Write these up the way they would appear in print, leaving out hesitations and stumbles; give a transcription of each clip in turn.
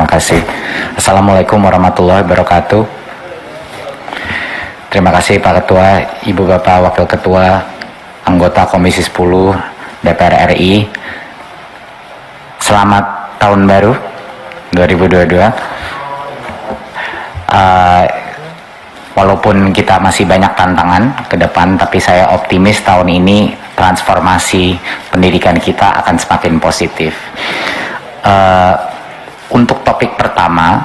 Terima kasih. Assalamualaikum warahmatullahi wabarakatuh. Terima kasih Pak Ketua, Ibu Bapak Wakil Ketua, anggota Komisi 10 DPR RI. Selamat tahun baru 2022. Walaupun kita masih banyak tantangan ke depan, tapi saya optimis tahun ini transformasi pendidikan kita akan semakin positif. Untuk topik pertama,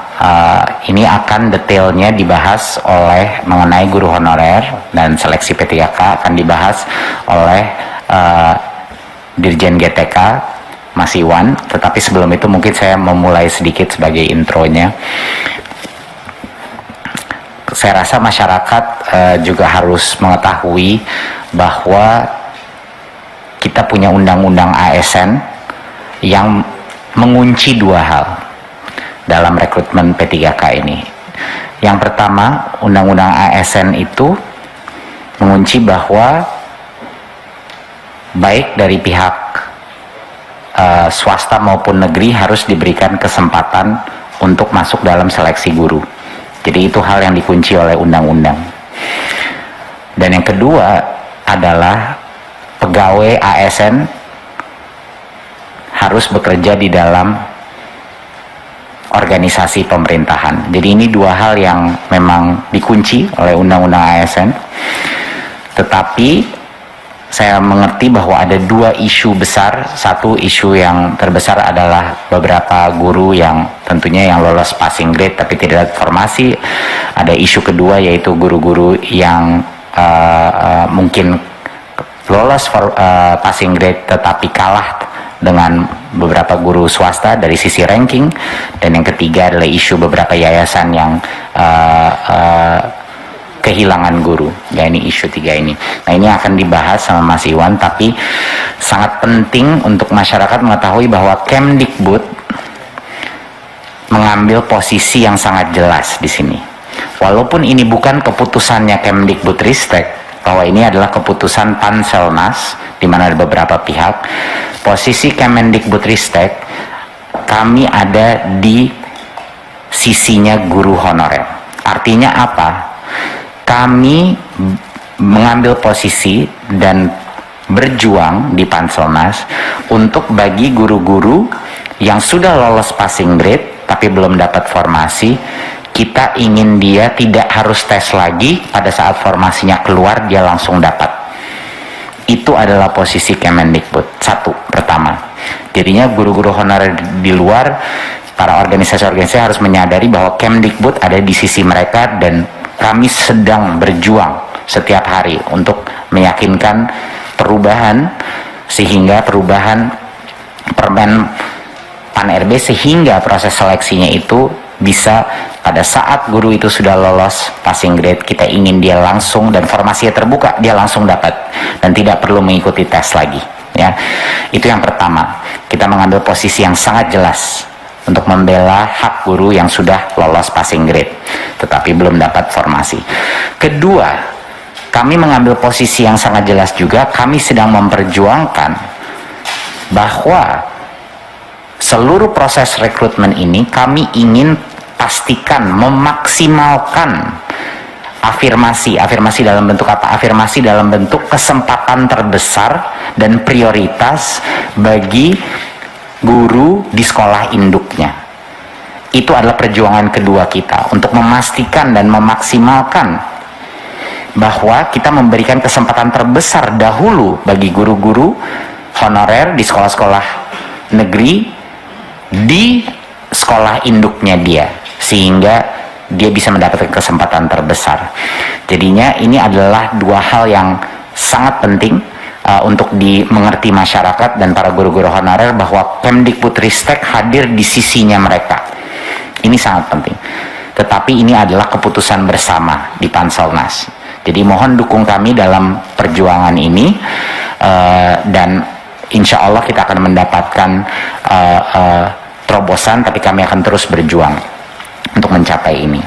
ini akan detailnya dibahas oleh mengenai guru honorer dan seleksi P3K akan dibahas oleh Dirjen GTK Mas Iwan. Tetapi sebelum itu mungkin saya memulai sedikit sebagai intronya. Saya rasa masyarakat juga harus mengetahui bahwa kita punya undang-undang ASN yang mengunci dua hal dalam rekrutmen P3K ini. Yang pertama, undang-undang ASN itu mengunci bahwa baik dari pihak swasta maupun negeri harus diberikan kesempatan untuk masuk dalam seleksi guru. Jadi itu hal yang dikunci oleh undang-undang. Dan yang kedua adalah pegawai ASN harus bekerja di dalam organisasi pemerintahan. Jadi ini dua hal yang memang dikunci oleh undang-undang ASN. Tetapi saya mengerti bahwa ada dua isu besar. Satu isu yang terbesar adalah beberapa guru yang tentunya yang lolos passing grade tapi tidak ada formasi. Ada isu kedua yaitu guru-guru yang mungkin lolos passing grade tetapi kalah dengan beberapa guru swasta dari sisi ranking. Dan yang ketiga adalah isu beberapa yayasan yang kehilangan guru. Ya, ini isu tiga ini. Nah, ini akan dibahas sama Mas Iwan, tapi sangat penting untuk masyarakat mengetahui bahwa Kemdikbud mengambil posisi yang sangat jelas di sini. Walaupun ini bukan keputusannya Kemdikbudristek, bahwa ini adalah keputusan Panselnas, di mana ada beberapa pihak. Posisi Kemendikbudristek, kami ada di sisinya guru honorer. Artinya apa? Kami mengambil posisi dan berjuang di Panselnas untuk bagi guru-guru yang sudah lolos passing grade tapi belum dapat formasi. Kita ingin dia tidak harus tes lagi, pada saat formasinya keluar dia langsung dapat. Itu adalah posisi Kemendikbud. Satu, pertama. Jadinya guru-guru honorer di luar, para organisasi-organisasi harus menyadari bahwa Kemdikbud ada di sisi mereka dan kami sedang berjuang setiap hari untuk meyakinkan perubahan, sehingga perubahan Permen Pan-RB sehingga proses seleksinya itu bisa pada saat guru itu sudah lolos passing grade, kita ingin dia langsung dan formasinya terbuka, dia langsung dapat dan tidak perlu mengikuti tes lagi. Ya, itu yang pertama. Kita mengambil posisi yang sangat jelas untuk membela hak guru yang sudah lolos passing grade tetapi belum dapat formasi. Kedua, kami mengambil posisi yang sangat jelas juga. Kami sedang memperjuangkan bahwa seluruh proses rekrutmen ini kami ingin pastikan memaksimalkan afirmasi dalam bentuk apa? Afirmasi dalam bentuk kesempatan terbesar dan prioritas bagi guru di sekolah induknya. Itu adalah perjuangan kedua kita untuk memastikan dan memaksimalkan bahwa kita memberikan kesempatan terbesar dahulu bagi guru-guru honorer di sekolah-sekolah negeri di sekolah induknya dia, sehingga dia bisa mendapatkan kesempatan terbesar. Jadinya ini adalah dua hal yang sangat penting untuk dimengerti masyarakat dan para guru-guru honorer, bahwa Kemdikbudristek hadir di sisinya mereka. Ini sangat penting. Tetapi ini adalah keputusan bersama di Panselnas. Jadi mohon dukung kami dalam perjuangan ini, dan insya Allah kita akan mendapatkan terobosan, tapi kami akan terus berjuang untuk mencapai ini.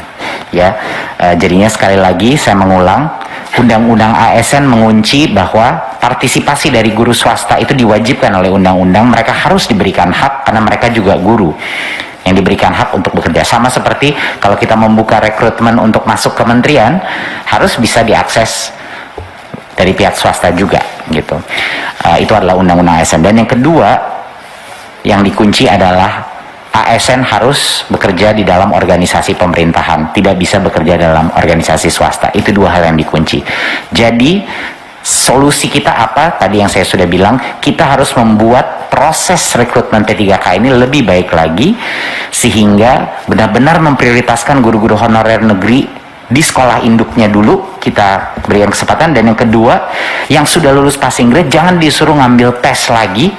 Ya, jadinya sekali lagi saya mengulang, Undang-Undang ASN mengunci bahwa partisipasi dari guru swasta itu diwajibkan oleh undang-undang. Mereka harus diberikan hak karena mereka juga guru. yang diberikan hak untuk bekerja. Sama seperti kalau kita membuka rekrutmen untuk masuk kementerian, harus bisa diakses dari pihak swasta juga gitu. Itu adalah undang-undang ASN. Dan yang kedua yang dikunci adalah ASN harus bekerja di dalam organisasi pemerintahan, tidak bisa bekerja dalam organisasi swasta. Itu dua hal yang dikunci. Jadi solusi kita apa? Tadi yang saya sudah bilang, kita harus membuat proses rekrutmen P3K ini lebih baik lagi, sehingga benar-benar memprioritaskan guru-guru honorer negeri di sekolah induknya dulu, kita berikan kesempatan. Dan yang kedua, yang sudah lulus passing grade jangan disuruh ngambil tes lagi.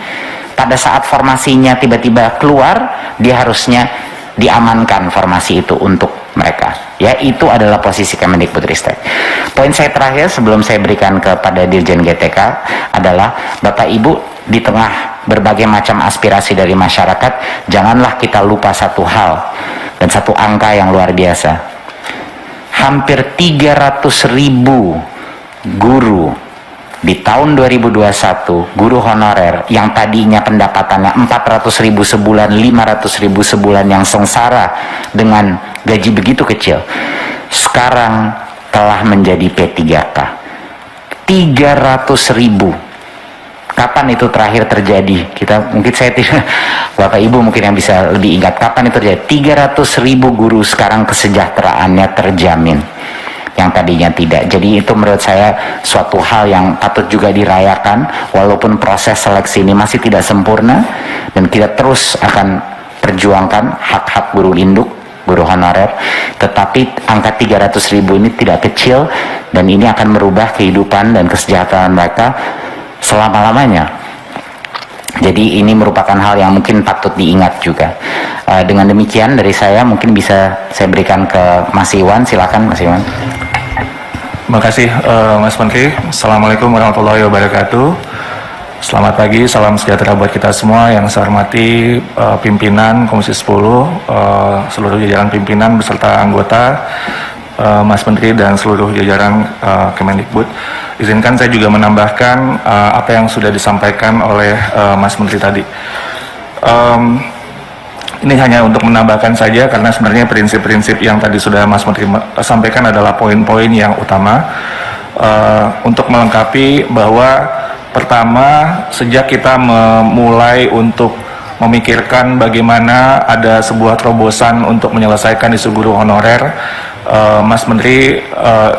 Pada saat formasinya tiba-tiba keluar, dia harusnya diamankan formasi itu untuk mereka. Ya, itu adalah posisi Kemendikbudristek. Poin saya terakhir sebelum saya berikan kepada Dirjen GTK adalah, Bapak Ibu, di tengah berbagai macam aspirasi dari masyarakat, janganlah kita lupa satu hal dan satu angka yang luar biasa. Hampir 300.000 guru di tahun 2021, guru honorer yang tadinya pendapatannya 400.000 sebulan, 500.000 sebulan, yang sengsara dengan gaji begitu kecil, sekarang telah menjadi P3K. 300.000. Kapan itu terakhir terjadi? Mungkin saya tidak, Bapak Ibu mungkin yang bisa lebih ingat kapan itu terjadi. 300.000 guru sekarang kesejahteraannya terjamin, yang tadinya tidak. Jadi itu menurut saya suatu hal yang patut juga dirayakan, walaupun proses seleksi ini masih tidak sempurna, dan kita terus akan perjuangkan hak-hak guru induk, guru honorer, tetapi angka 300.000 ini tidak kecil, dan ini akan merubah kehidupan dan kesejahteraan mereka selama-lamanya. Jadi ini merupakan hal yang mungkin patut diingat juga. Dengan demikian dari saya, mungkin bisa saya berikan ke Mas Iwan. Silakan Mas Iwan. Terima kasih Mas Menteri. Assalamualaikum warahmatullahi wabarakatuh. Selamat pagi, salam sejahtera buat kita semua. Yang saya hormati pimpinan Komisi 10, seluruh jajaran pimpinan beserta anggota, Mas Menteri dan seluruh jajaran Kemendikbud. Izinkan saya juga menambahkan apa yang sudah disampaikan oleh Mas Menteri tadi. Ini hanya untuk menambahkan saja, karena sebenarnya prinsip-prinsip yang tadi sudah Mas Menteri sampaikan adalah poin-poin yang utama untuk melengkapi bahwa pertama, sejak kita memulai untuk memikirkan bagaimana ada sebuah terobosan untuk menyelesaikan isu guru honorer, Mas Menteri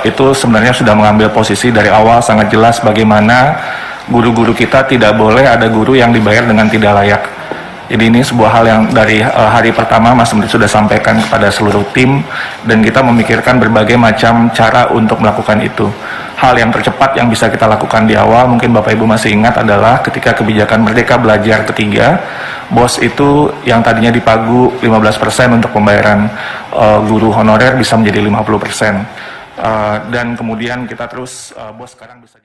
itu sebenarnya sudah mengambil posisi dari awal sangat jelas bagaimana guru-guru kita tidak boleh ada guru yang dibayar dengan tidak layak. Jadi ini sebuah hal yang dari hari pertama Mas Menteri sudah sampaikan kepada seluruh tim, dan kita memikirkan berbagai macam cara untuk melakukan itu. Hal yang tercepat yang bisa kita lakukan di awal, mungkin Bapak Ibu masih ingat, adalah ketika kebijakan Merdeka Belajar ketiga, BOS itu yang tadinya dipagu 15% untuk pembayaran guru honorer bisa menjadi 50%. Dan kemudian kita terus, BOS sekarang bisa